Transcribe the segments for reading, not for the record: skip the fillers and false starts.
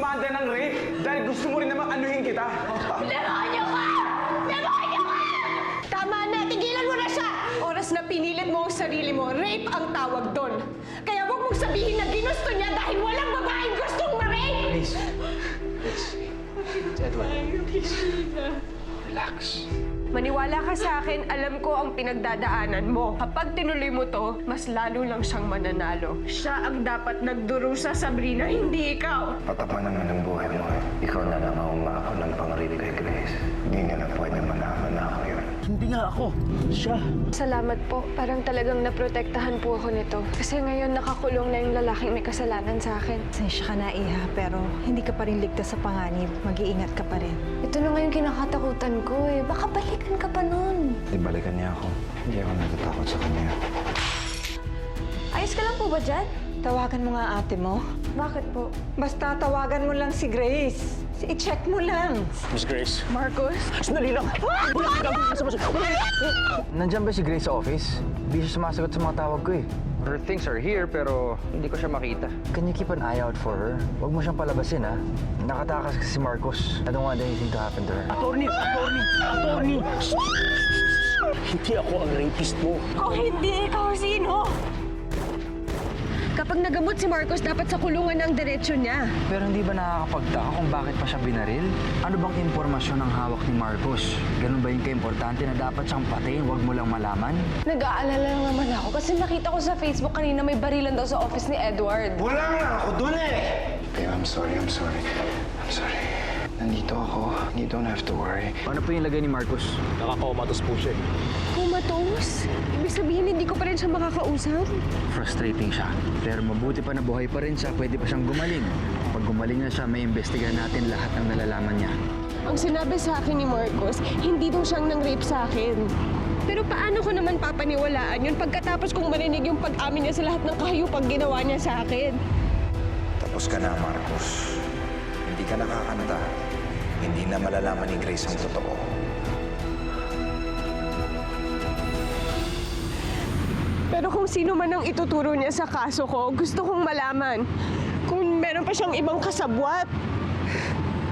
suspanda ng rape dahil gusto mo rin naman anuhin kita. Demonyo ka! Demonyo ka! Tama na! Tigilan mo na siya! Oras na pinilit mo ang sarili mo, rape ang tawag doon. Kaya huwag mong sabihin na ginusto niya dahil walang babaeng gustong ma-rape! Please. Edward, please. Relax. Maniwala ka sa akin, alam ko ang pinagdadaanan mo. Kapag tinuloy mo to, mas lalo lang siyang mananalo. Siya ang dapat nagdurusa, Sabrina, hindi ikaw. Patapa naman ang buhay mo eh. Ikaw na lang ang umako ng pangarip kay Grace. Hindi nila pwede malaman na ako yun. Hindi nga ako. Siya. Salamat po. Parang talagang naprotektahan po ako nito. Kasi ngayon nakakulong na yung lalaking may kasalanan sa akin. Pasensya ka na, Iha, pero hindi ka pa rin ligtas sa panganib. Mag-iingat ka pa rin. Ito na nga yung kinakatakutan ko eh. Baka balikan ka pa nun. Ibalikan niya ako. Hindi ako natatakot sa kanya. Ayos ka lang po ba dyan? Tawagan mo nga ate mo. Bakit po? Basta tawagan mo lang si Grace. I-check mo lang. Miss Grace. Marcos? Sandali lang. Nandiyan ba si Grace sa office? Hindi siya sumasagot sa mga tawag ko eh. Her things are here pero hindi ko siya makita. Can you keep an eye out for her? Huwag mo siyang palabasin ha. Nakatakas kasi si Marcos. I don't want anything to happen to her. Attorney! Hindi ako ang rapist mo. Kung hindi, ikaw sino? Kapag nagamot si Marcos, dapat sa kulungan ang diretsyo niya. Pero hindi ba nakakapagtaka kung bakit pa siya binaril? Ano bang impormasyon ang hawak ni Marcos? Ganun ba yung kaimportante na dapat siyang patayin, huwag mo lang malaman? Nag-aalala lang naman ako kasi nakita ko sa Facebook kanina may barilan daw sa office ni Edward. Wala nga ako dun eh! Babe, I'm sorry. Nandito ako. You don't have to worry. Ano po yung lagay ni Marcos? Nakakakomatos po siya. Kumatos? Ibig sabihin, hindi ko pa rin siya makakausap? Frustrating siya. Pero mabuti pa na buhay pa rin siya, pwede pa siyang gumaling. Pag gumaling na siya, may imbestigahan natin lahat ng nalalaman niya. Ang sinabi sa akin ni Marcos, hindi daw siyang nang-rape sa akin. Pero paano ko naman papaniwalaan yun pagkatapos kong marinig yung pag-amin niya sa lahat ng kahayupang ginawa niya sa akin? Tapos ka na, Marcos. Hindi ka nakakanta. Hindi na malalaman ni Grace ang totoo. Pero kung sino man ang ituturo niya sa kaso ko, gusto kong malaman kung meron pa siyang ibang kasabwat.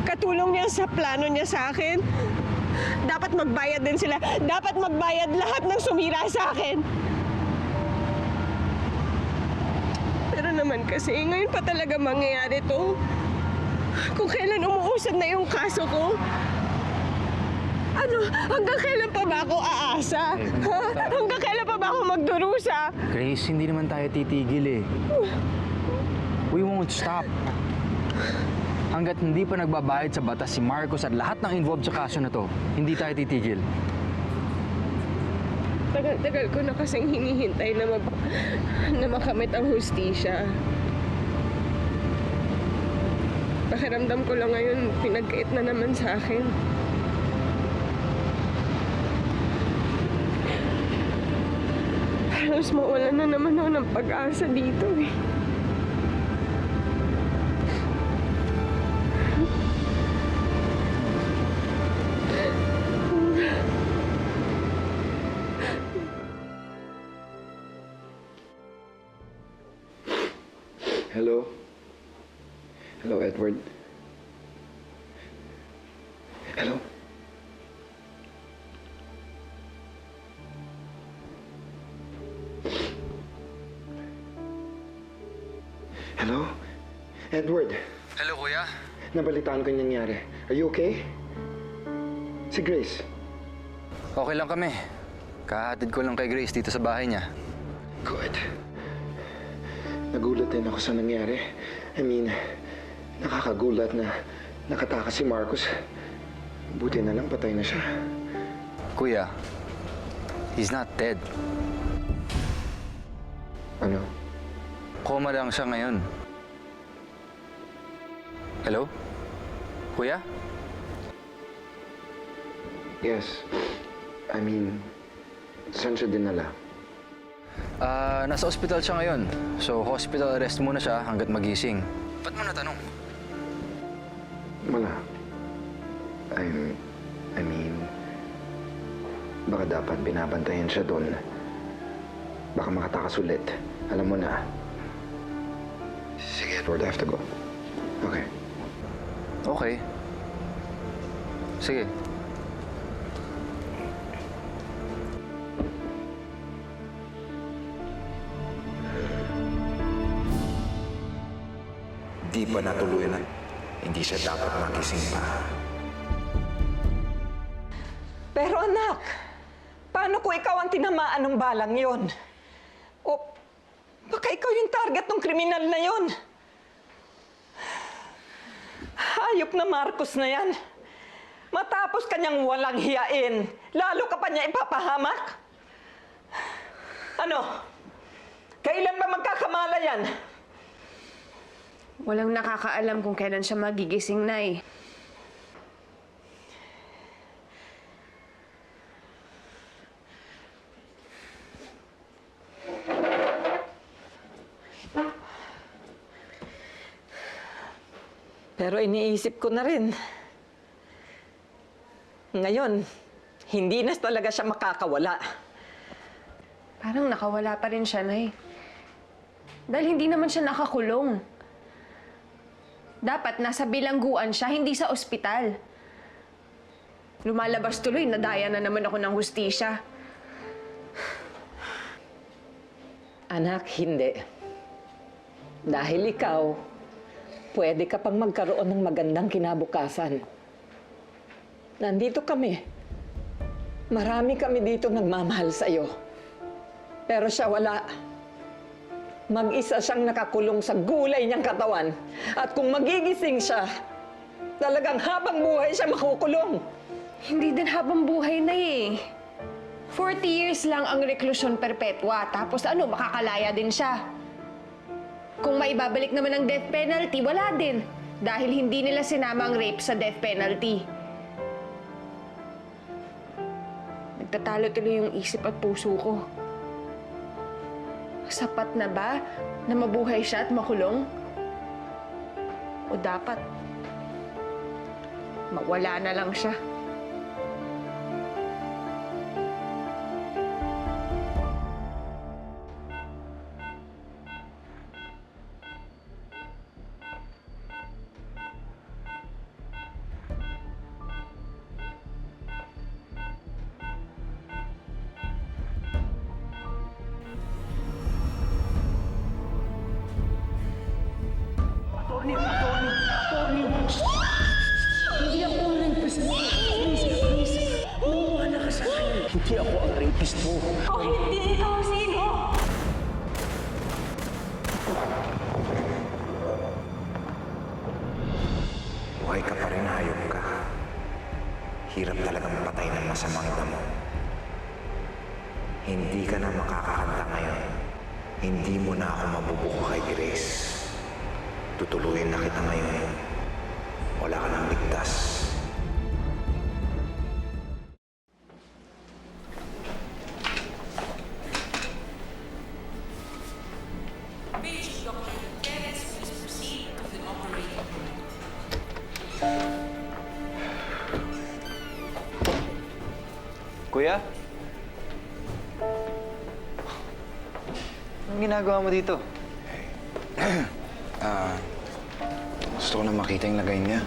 Katulong niya sa plano niya sa akin. Dapat magbayad din sila. Dapat magbayad lahat ng sumira sa akin. Pero naman kasi, ngayon pa talaga mangyayari to. Kung kailan umuusad na yung kaso ko. Ano? Hanggang kailan pa ba ako aasa? Ha? Hanggang kailan pa ba ako magdurusa? Grace, hindi naman tayo titigil eh. We won't stop. Hanggat hindi pa nagbabayad sa batas si Marcos at lahat ng involved sa kaso na to, hindi tayo titigil. Tagal-tagal ko na kasing hinihintay na makamit ang hustisya. Pakiramdam ko lang ngayon, pinagkait na naman sa akin. Halos mawalan na naman ako ng pag-asa dito eh. Hello? Hello, Edward? Hello? Hello? Edward, Hello, kuya. nabalitaan ko yung nangyari. Are you okay? Si Grace. Okay lang kami. Kahatid ko lang kay Grace dito sa bahay niya. Good. Nagulat din ako sa nangyari. I mean, nakakagulat na nakatakas si Marcos. Buti na lang patay na siya. Kuya, he's not dead. Ano? Koma lang siya ngayon. Hello? Kuya? Yes. I mean, saan siya dinala? Nasa ospital siya ngayon. So, hospital arrest muna siya hanggat magising. Ba't mo natanong? Wala. I mean, baka dapat binabantayan siya doon. Baka makatakas ulit. Alam mo na. Sige, Edward, I have to go. Okay. Okay. Sige. Di pa natuluyan at hindi siya dapat magising pa. Pero anak, paano kung ikaw ang tinamaan ng balang yon? O baka ikaw yung target ng kriminal na yon? Hayop na Marcos na yan. Matapos kanyang walang hiyain, lalo ka pa niya ipapahamak? Ano? Kailan ba magkakamala yan? Walang nakakaalam kung kailan siya magigising, Nay. Pero iniisip ko na rin. Ngayon, hindi na talaga siya makakawala. Parang nakawala pa rin siya, Nay. Dahil hindi naman siya nakakulong. Dapat nasa bilangguan siya, hindi sa ospital. Lumalabas tuloy, nadaya na naman ako ng hustisya. Anak, hindi. Dahil ikaw, pwede ka pang magkaroon ng magandang kinabukasan. Nandito kami. Marami kami dito nagmamahal sa'yo. Pero siya wala. Mag-isa siyang nakakulong sa gulay niyang katawan. At kung magigising siya, talagang habang buhay siya makukulong. Hindi din habang buhay na eh. 40 years lang ang reklusyon perpetua. Tapos ano, makakalaya din siya. Kung maibabalik naman ang death penalty, wala din. Dahil hindi nila sinama ang rape sa death penalty. Nagtatalo tuloy yung isip at puso ko. Sapat na ba na mabuhay siya at makulong? O dapat mawala na lang siya? Hindi ako ang rapist mo. Buhay ka pa rin, hayop ka. Hirap talagang patay ng masamang damo. Hindi ka na makakakanta ngayon. Hindi mo na ako mabubuko kay Grace. Tutuluyan na kita ngayon. Wala ka nang ligtas. Kuya? Anong ginagawa mo dito? Gusto ko na makita yung lagay niya.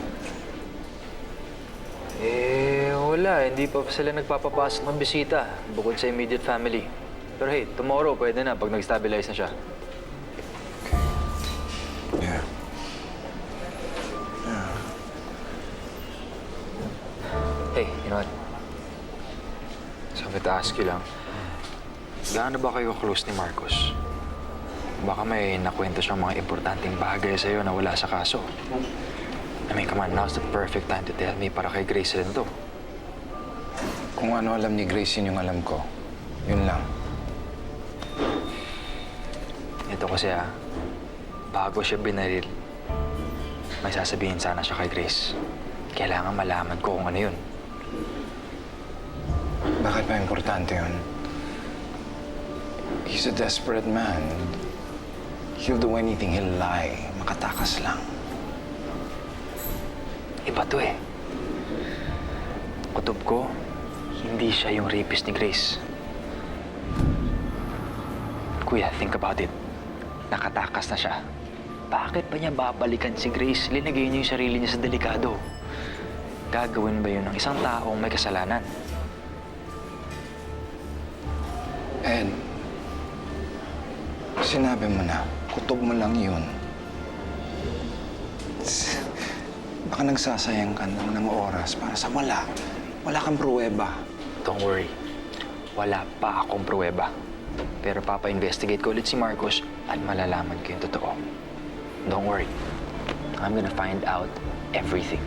Wala. Hindi pa sila nagpapapasok ng bisita bukod sa immediate family. Pero hey, tomorrow pwede na pag nag-stabilize na siya. Yeah. Hey, you know what? Sabi to ask you lang, gaano ba kayo close ni Marcos? Baka may nakwento siyang mga importanteng bagay sa'yo na wala sa kaso. I mean, come on, now's the perfect time to tell me para kay Grace rin to. Kung ano alam ni Grace, yun yung alam ko. Yun lang. Ito kasi bago siya binaril, may sasabihin sana siya kay Grace. Kailangan malaman ko kung ano yun. Bakit pa importante yun? He's a desperate man. He'll do anything, he'll lie. Makatakas lang. Iba to eh. Kutob ko, hindi siya yung rapist ni Grace. Kuya, think about it. Nakatakas na siya. Bakit pa niya babalikan si Grace? Linagay niya yung sarili niya sa delikado. Gagawin ba yun ng isang taong may kasalanan? Ed, sinabi mo na, kutob mo lang yun. Baka nagsasayang ka ng oras para sa wala. Wala kang pruweba. Don't worry. Wala pa akong pruweba. Pero papa-investigate ko ulit si Marcos at malalaman ko yung totoo. Don't worry. I'm gonna find out everything.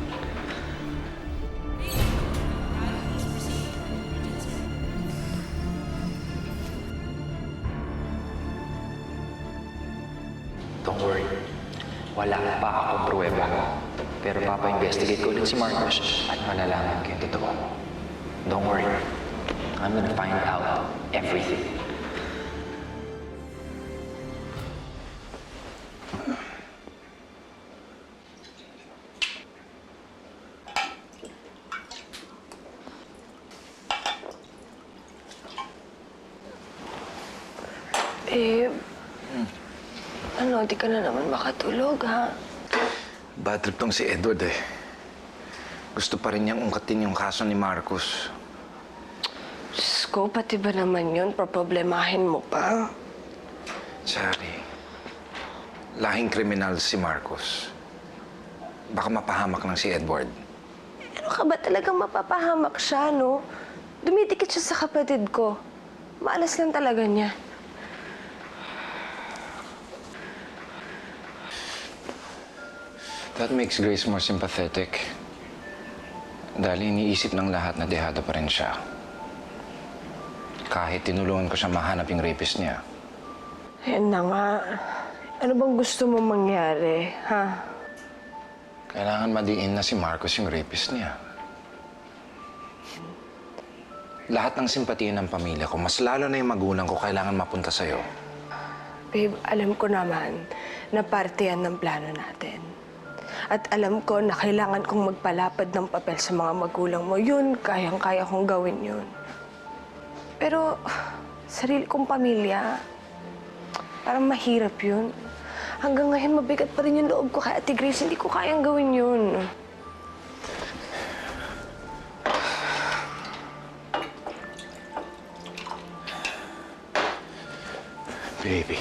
Don't worry. Wala pa akong pruweba. Pero papa-investigate ko ulit si Marcos at malalaman ko yung totoo. Don't worry. I'm gonna find out everything. Babe, ano, di ka na naman makatulog, ha? Bad trip tong si Edward eh. Gusto pa rin niyang ungkatin yung kaso ni Marcos. Diyos ko, pati ba naman yun? Problemahin mo pa? Sorry. Lahing kriminal si Marcos. Baka mapahamak lang si Edward. Ano ka ba talagang mapapahamak siya, no? Dumidikit siya sa kapatid ko. Maalas lang talaga niya. That makes Grace more sympathetic. Dahil iniisip ng lahat na dehado pa rin siya. Kahit tinulungan ko siya mahanap yung rapist niya. Yan na nga. Ano bang gusto mo mangyari, ha? Kailangan madiin na si Marcos yung rapist niya. Lahat ng simpatiya ng pamilya ko, mas lalo na yung magulang ko, kailangan mapunta sa'yo. Babe, alam ko naman na parte yan ng plano natin. At alam ko na kailangan kong magpalapad ng papel sa mga magulang mo. Yun, kayang-kaya kong gawin yun. Pero, sarili kong pamilya, parang mahirap yun. Hanggang ngayon, mabigat pa rin yung loob ko kay Ate Grace. Hindi ko kayang gawin yun. Baby,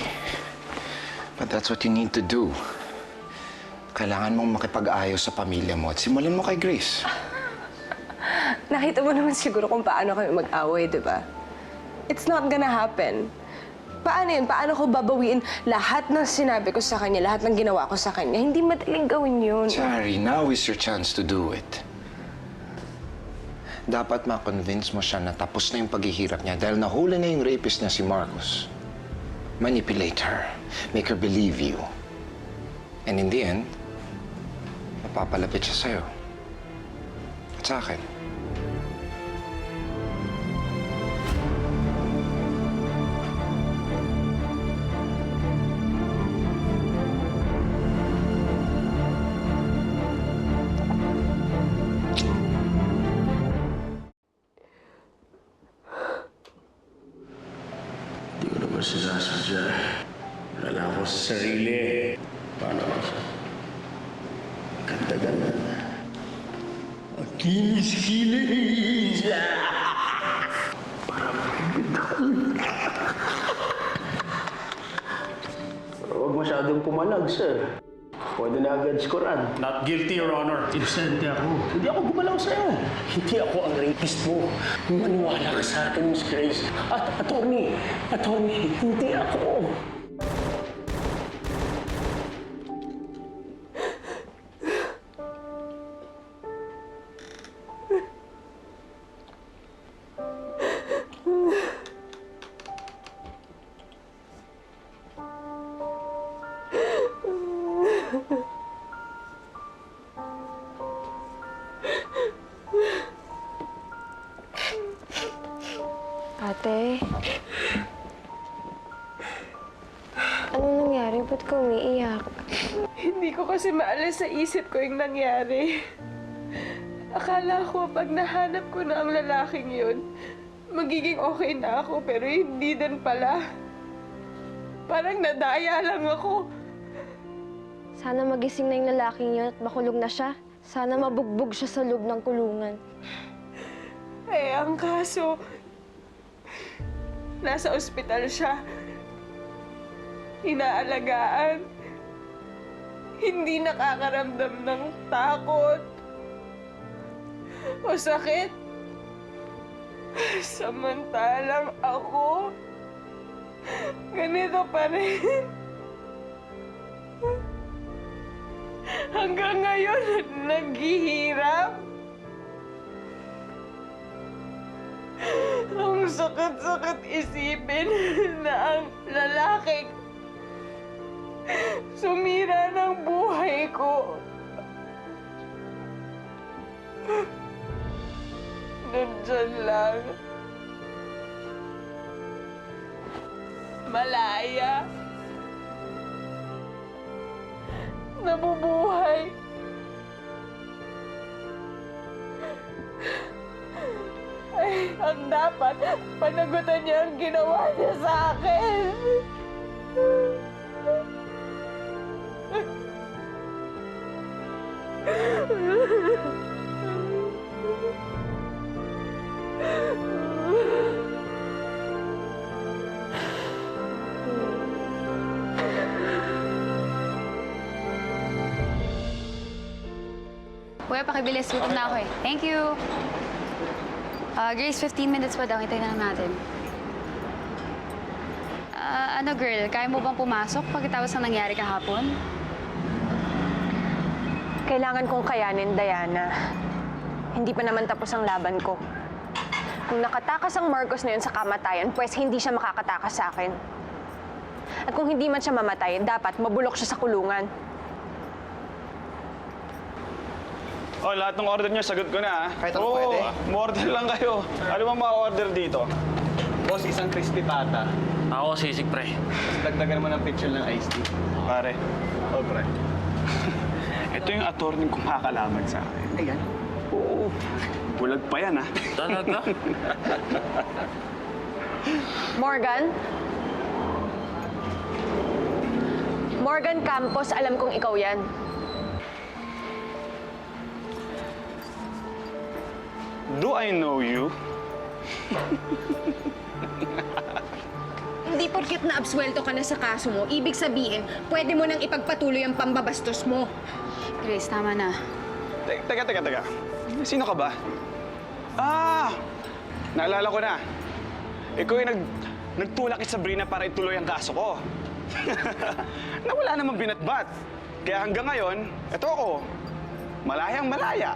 but that's what you need to do. Kailangan mong makipag-ayos sa pamilya mo at simulan mo kay Grace. Nakita mo naman siguro kung paano kami mag-away, di ba? It's not gonna happen. Paano yun? Paano ko babawiin lahat ng sinabi ko sa kanya, lahat ng ginawa ko sa kanya? Hindi madaling gawin yun. Sorry, now is your chance to do it. Dapat ma-convince mo siya na tapos na yung paghihirap niya dahil nahuli na yung rapist niya si Marcos. Manipulate her. Make her believe you. And in the end, mapapalapit siya sa'yo. At sa akin. Hindi ko naman sinasadya. Wala na ako sa sarili. Paano ako? Ganda-ganda na. Ang kinis-kinis! Para makibitan. Huwag masyadong pumalag, sir. Pwede na agad skoran. Not guilty, Your Honor. Inosente ako. Hindi ako gumalaw sa'yo. Hindi ako ang rapist mo. Maniwala ka sa akin, Miss Grace. At attorney, hindi ako. Ate? Anong nangyari? Ba't ka umiiyak? Hindi ko kasi maalis sa isip ko yung nangyari. Akala ko pag nahanap ko na ang lalaking yun, magiging okay na ako, pero hindi din pala. Parang nadaya lang ako. Sana magising na yung lalaking yun at makulong na siya. Sana mabugbog siya sa loob ng kulungan. Eh, ang kaso, nasa ospital siya. Inaalagaan. Hindi nakakaramdam ng takot o sakit. Samantalang ako, ganito pa rin. Hanggang ngayon, naghihirap. Ang sakit-sakit isipin na ang lalaking sumira ng buhay ko. Nandyan lang. Malaya. Nabubuhay. Ay, ang dapat, panagutan niya ang ginawa niya sa akin. Kuya, pakibilis. Gutom na ako eh. Thank you. Grace, 15 minutes pa daw. Hintayin na lang natin. Ano girl, kaya mo bang pumasok pagkatapos ng nangyari kahapon? Kailangan kong kayanin, Diana. Hindi pa naman tapos ang laban ko. Kung nakatakas ang Marcos na yun sa kamatayan, pues hindi siya makakatakas sa akin. At kung hindi man siya mamatay, dapat mabulok siya sa kulungan. Oh, lahat ng order niyo, sagot ko na, ha? Kahit ano Oo, pwede? order lang kayo. Ano ba ma-order dito? Boss, isang crispy pata. Ako, sisig pre. Dagdagan mo ng picture ng iced tea. Pare. Oh, pre. Ito yung attorney kong kakalaban sa akin. Ayan. Oo. Bulag pa yan, ha? Talaga? Morgan? Morgan Campos, alam kong ikaw yan. Do I know you? Hindi porket na-absuelto ka na sa kaso mo, ibig sabihin, pwede mo nang ipagpatuloy ang pambabastos mo. Grace, tama na. Teka. Sino ka ba? Ah! Naalala ko na. Ikaw yung nagtulak kay Sabrina para ituloy ang kaso ko. Na wala namang binatbat. Kaya hanggang ngayon, eto ako. Malayang malaya.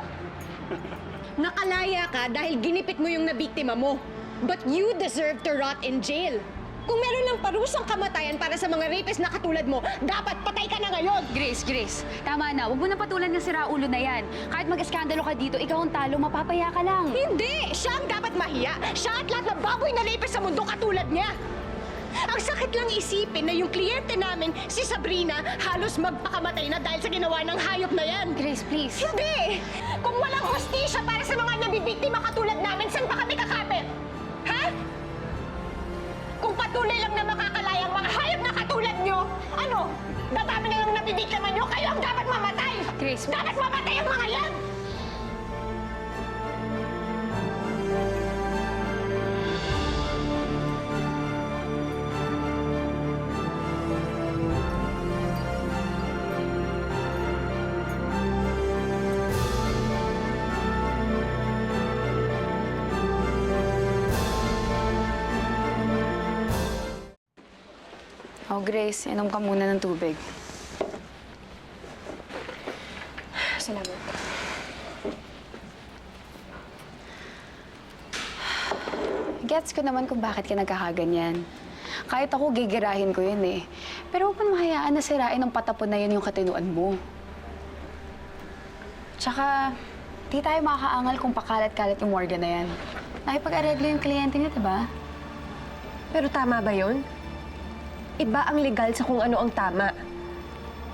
Nakalaya ka dahil ginipit mo yung nabiktima mo. But you deserve to rot in jail. Kung meron ng parusang kamatayan para sa mga rapist na katulad mo, dapat patay ka na ngayon! Grace, tama na. Huwag mo na patulan ng siraulo na yan. Kahit mag-eskandalo ka dito, ikaw ang talo, mapapaya ka lang. Hindi! Siya ang dapat mahiya! Siya at lahat ng baboy na rapist sa mundo katulad niya! Ang sakit lang isipin na yung kliyente namin, si Sabrina, halos magpakamatay na dahil sa ginawa ng hayop na yan. Grace, please. Hindi! Kung walang hustisya para sa mga nabibiktima katulad namin, saan pa kami kakapit? Ha? Kung patuloy lang na makakalaya ang mga hayop na katulad nyo, ano? Dadami na lang nabibiktima nyo, kayo ang dapat mamatay! Grace, Dapat mamatay ang mga yan! Oh, Grace, inom ka muna ng tubig. Salamat. Gets ko naman kung bakit ka nagkakaganyan. Kahit ako, gigirahin ko yun eh. Pero huwag mo mahayaan na sirain ng patapon na yun yung katinuan mo. Tsaka, di tayo makakaangal kung pakalat-kalat yung Morgan na yan. Nakipag-areglo yung kliyente niya, diba? Pero tama ba yun? Iba ang legal sa kung ano ang tama.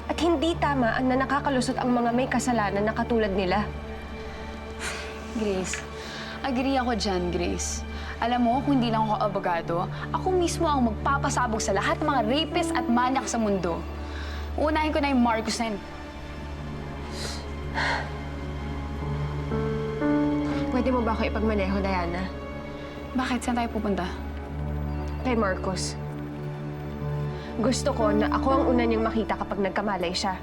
At hindi tama ang na nakakalusot ang mga may kasalanan na katulad nila. Grace, agree ako dyan, Grace. Alam mo, kung hindi lang ako abogado, ako mismo ang magpapasabog sa lahat ng mga rapist at manyak sa mundo. Uunahin ko na yung Marcos na yun. Pwede mo ba ako ipagmaneho, Diana? Bakit? Saan tayo pupunta? Kay Marcos. Gusto ko na ako ang una niyang makita kapag nagkamalay siya.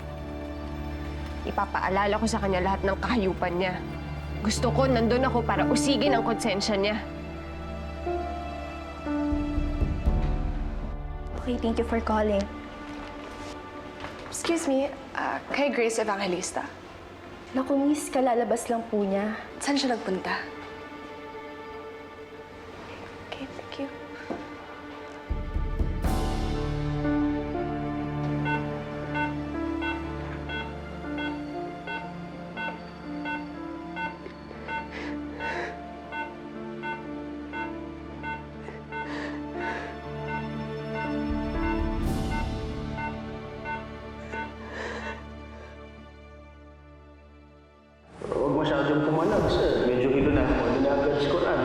Ipapaalala ko sa kanya lahat ng kahayupan niya. Gusto ko nandun ako para usigin ang konsensya niya. Okay, thank you for calling. Excuse me, kay Grace Evangelista. Naku, miss, kalalabas lang po niya. Saan siya nagpunta? Okay, thank you. Huwag masyadong pumalag, sir. Medyo hilo na. Huwag na agad sa Quran.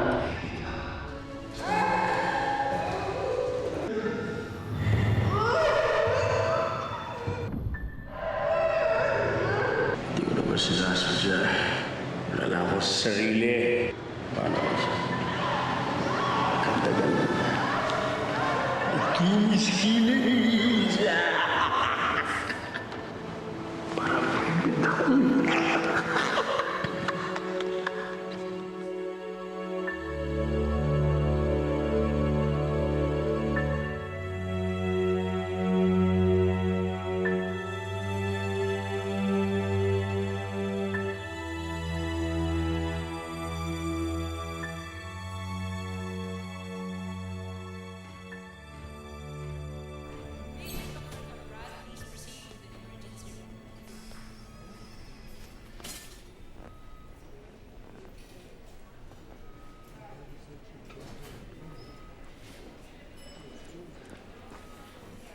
Hindi ko naman sinasadya. Wala na ako sa sarili. Paano ako sa... Ganda-ganda. Kinis-kinis! Parang bitaw.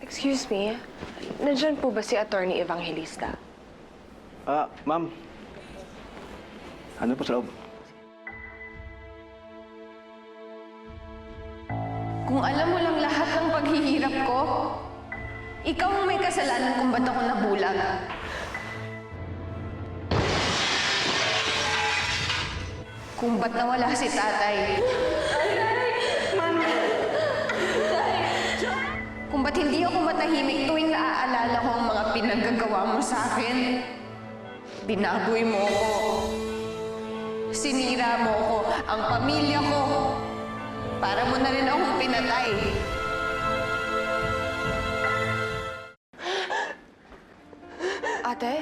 Excuse me, nandyan po ba si Attorney Evangelista? Ma'am. Ano po sa loob? Kung alam mo lang lahat ng paghihirap ko, ikaw ang may kasalanan kung ba't ako nabulag. Kung ba't nawala si tatay. Kung ba't hindi ako matahimik tuwing naaalala ko ang mga pinaggagawa mo sa akin. Binaboy mo ko. Sinira mo ko, ang pamilya ko. Para mo na rin akong pinatay. Ate?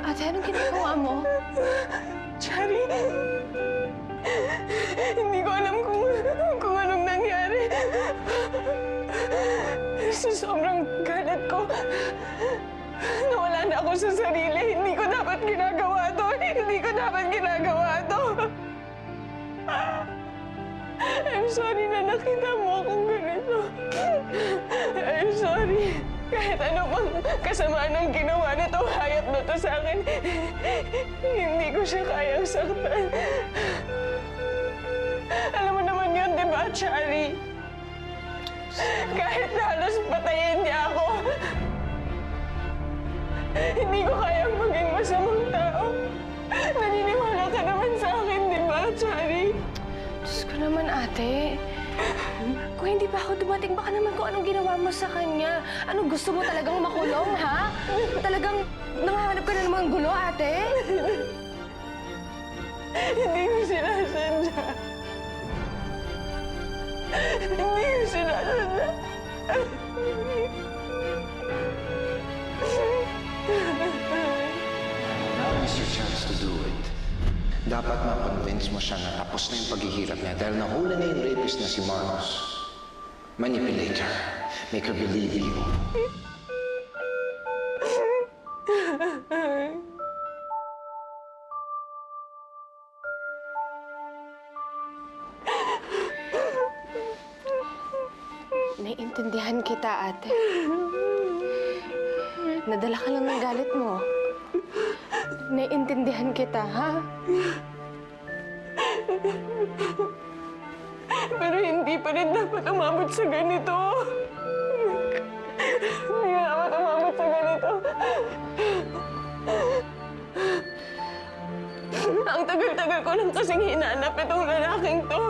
Ate, anong ginagawa mo? Chari, hindi ko alam kung anong nangyari. Sa sobrang galit ko, nawala na ako sa sarili. Hindi ko dapat ginagawa to. Hindi ko dapat ginagawa to. I'm sorry na nakita mo akong ganito. I'm sorry. Kahit ano pang kasamaan ang ginawa nito, hayop na to sa akin, hindi ko siya kayang saktan. Alam mo naman yun, di ba, Chari? Kahit na halos patayin niya ako, hindi ko kayang maging masamang tao. Naniniwala ka naman sa akin, di ba, Chari? Diyos ko naman, ate. Kung hindi pa ako dumating, baka naman kung anong ginawa mo sa kanya. Ano, gusto mo talagang makulong, ha? Talagang nangahanap ka na naman gulo, ate? Hindi ko sinasadya. Hindi ko sinasadya. Now is your chance to do it. Dapat ma-convince mo siya na tapos na yung paghihirap niya dahil nahuli na yung rapist na si Marcos. Manipulate her. Make her believe you. Naiintindihan kita, ate. Nadala ka lang ng galit mo. Naiintindihan kita, ha? Pero hindi pa rin dapat umabot sa ganito. Ang tagal-tagal ko lang kasing hinanap itong lalaking to.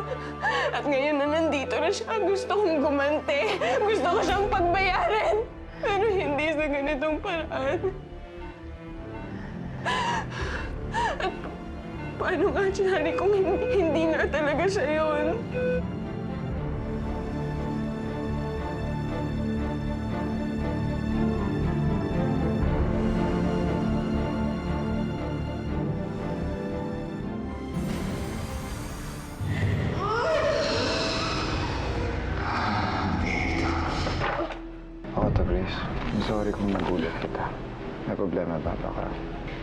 At ngayon na nandito na siya, gusto kong gumante. Gusto ko siyang pagbayaran. Pero hindi sa ganitong paraan. At paano nga, Chari, kung hindi nga talaga siya yun? Oo to, Grace. I'm sorry kung nagulat kita. May problema ba? Baka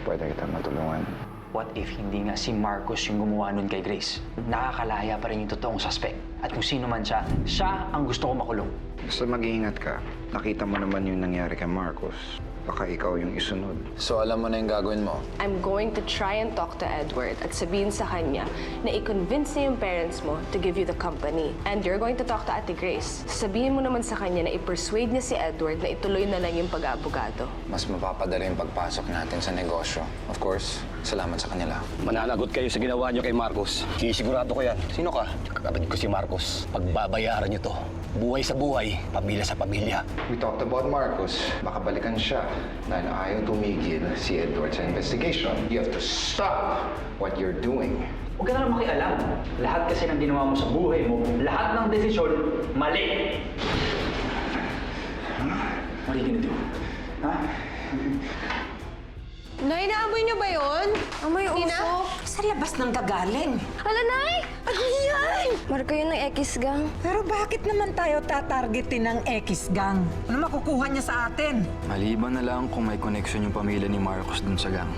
pwede kita matulungan. What if hindi nga si Marcos yung gumawa nun kay Grace? Nakakalaya pa rin yung totoong suspect. At kung sino man siya, siya ang gusto ko makulong. Basta mag-iingat ka. Nakita mo naman yung nangyari kay Marcos. Baka ikaw yung isunod. So alam mo na yung gagawin mo? I'm going to try and talk to Edward at sabihin sa kanya na i-convince niya yung parents mo to give you the company. And you're going to talk to Ate Grace. Sabihin mo naman sa kanya na i-persuade niya si Edward na ituloy na lang yung pag-aabogado. Mas mapapadali yung pagpasok natin sa negosyo. Of course, salamat sa kanila. Mananagot kayo sa ginawa niyo kay Marcos. Sinisigurado ko yan. Sino ka? Kapatid ko si Marcos. Pagbabayaran niyo to. Buhay sa buhay, pamilya sa pamilya. We talked about Marcos. Baka balikan siya dahil ayaw tumigil si Edward sa investigation. You have to stop what you're doing. Huwag ka na lang makialam. Lahat kasi ng ginawa mo sa buhay mo, lahat ng desisyon, mali. What are you gonna do? Ha? Nay, naamoy niyo ba yun? Amoy usok. Sa labas nang gagaling. Hala, Nay! Ano yan? Marka yun ng X-gang. Pero bakit naman tayo tatargetin ng X-gang? Ano makukuha niya sa atin? Maliban na lang kung may connection yung pamilya ni Marcos dun sa gang.